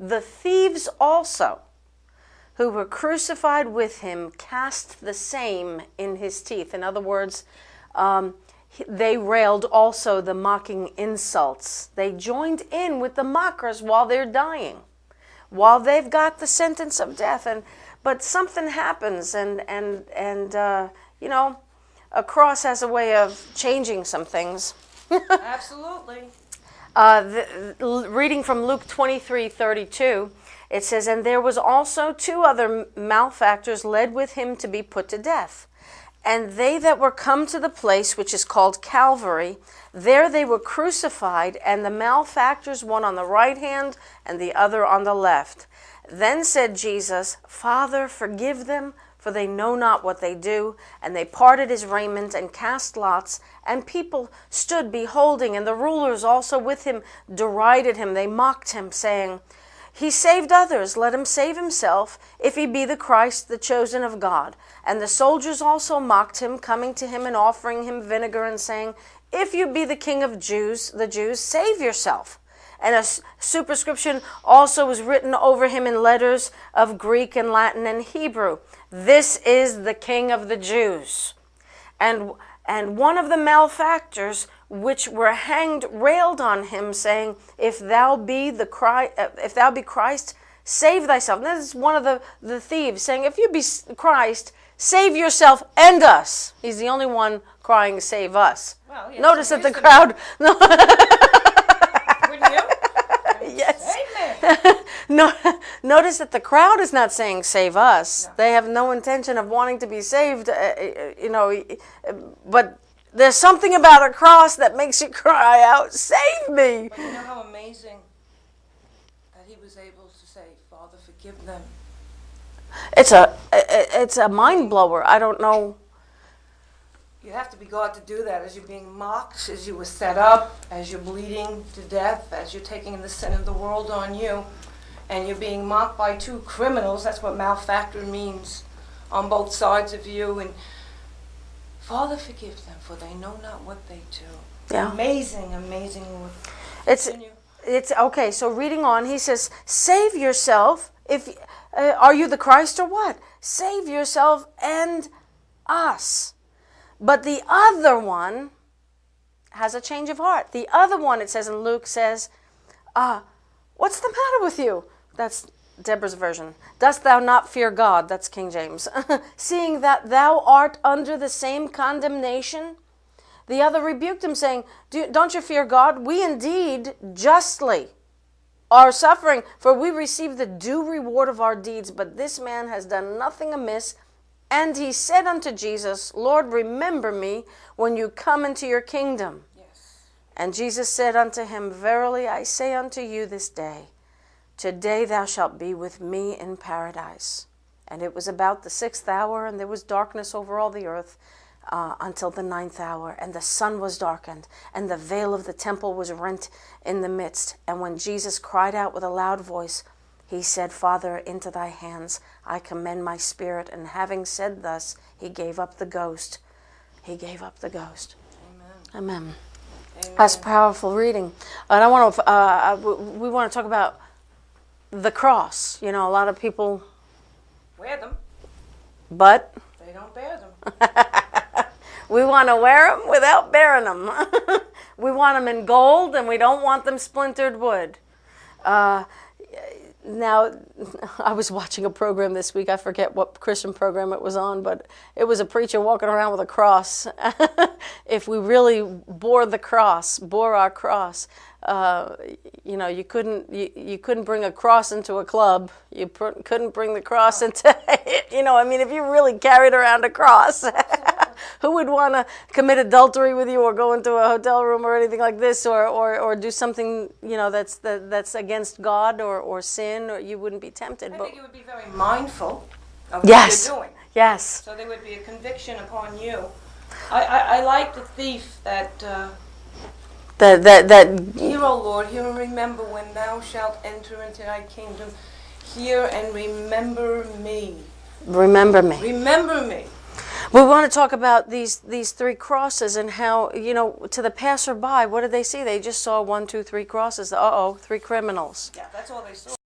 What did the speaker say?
The thieves also, who were crucified with him, cast the same in his teeth. In other words, they railed also the mocking insults. They joined in with the mockers while they're dying, while they've got the sentence of death. But something happens, and you know, a cross has a way of changing some things. Absolutely. Reading from Luke 23:32, it says, "And there was also 2 other malefactors led with him to be put to death. And they that were come to the place which is called Calvary, there they were crucified, and the malefactors, one on the right hand and the other on the left. Then said Jesus, Father, forgive them, for they know not what they do. And they parted his raiment and cast lots, and people stood beholding, and the rulers also with him derided him. They mocked him, saying, He saved others, let him save himself, if he be the Christ, the chosen of God. And the soldiers also mocked him, coming to him and offering him vinegar, and saying, If you be the King of the Jews, save yourself. And a superscription also was written over him in letters of Greek and Latin and Hebrew. This is the King of the Jews. And one of the malefactors which were hanged railed on him, saying, If thou be Christ, save thyself. And this is one of the thieves saying, If you be Christ, save yourself and us. He's the only one crying, Save us. Well, yes, notice that the crowd... Wouldn't you? Yes. No, notice that the crowd is not saying save us. No. They have no intention of wanting to be saved, but there's something about a cross that makes you cry out, save me. But you know how amazing that he was able to say, Father, forgive them. It's a mind blower. I don't know. You have to be God to do that as you're being mocked, as you were set up, as you're bleeding to death, as you're taking the sin of the world on you, and you're being mocked by 2 criminals. That's what malefactor means, on both sides of you. And Father, forgive them, for they know not what they do. Yeah. Amazing, amazing. It's okay. So reading on, he says, "Save yourself. If are you the Christ or what? Save yourself and us." But the other one has a change of heart. The other one, it says in Luke, says, what's the matter with you? That's Deborah's version. Dost thou not fear God? That's King James. Seeing that thou art under the same condemnation? The other rebuked him, saying, Don't you fear God? We indeed justly are suffering, for we receive the due reward of our deeds. But this man has done nothing amiss. And he said unto Jesus, Lord, remember me when you come into your kingdom. Yes. And Jesus said unto him, Verily I say unto you this day, today thou shalt be with me in paradise. And it was about the 6th hour, and there was darkness over all the earth until the 9th hour. And the sun was darkened, and the veil of the temple was rent in the midst. And when Jesus cried out with a loud voice, he said, Father, into thy hands I commend my spirit. And having said thus, he gave up the ghost. He gave up the ghost. Amen. Amen. Amen. That's powerful reading. And I want to. We want to talk about the cross. You know, a lot of people wear them, but they don't bear them. We want to wear them without bearing them. We want them in gold, and we don't want them splintered wood. Now, I was watching a program this week. I forget what Christian program it was on, but it was a preacher walking around with a cross. If we really bore our cross, you couldn't bring a cross into a club. You couldn't bring the cross into, if you really carried around a cross, who would want to commit adultery with you or go into a hotel room or anything like this or do something, that's against God or sin, or you wouldn't be tempted. I think you would be very mindful of what you're doing. Yes. So there would be a conviction upon you. I like the thief that hear, O Lord, hear and remember when thou shalt enter into thy kingdom. Hear and remember me. Remember me. Remember me. We want to talk about these 3 crosses and how, to the passerby, what did they see? They just saw 1, 2, 3 crosses. 3 criminals. Yeah, that's all they saw.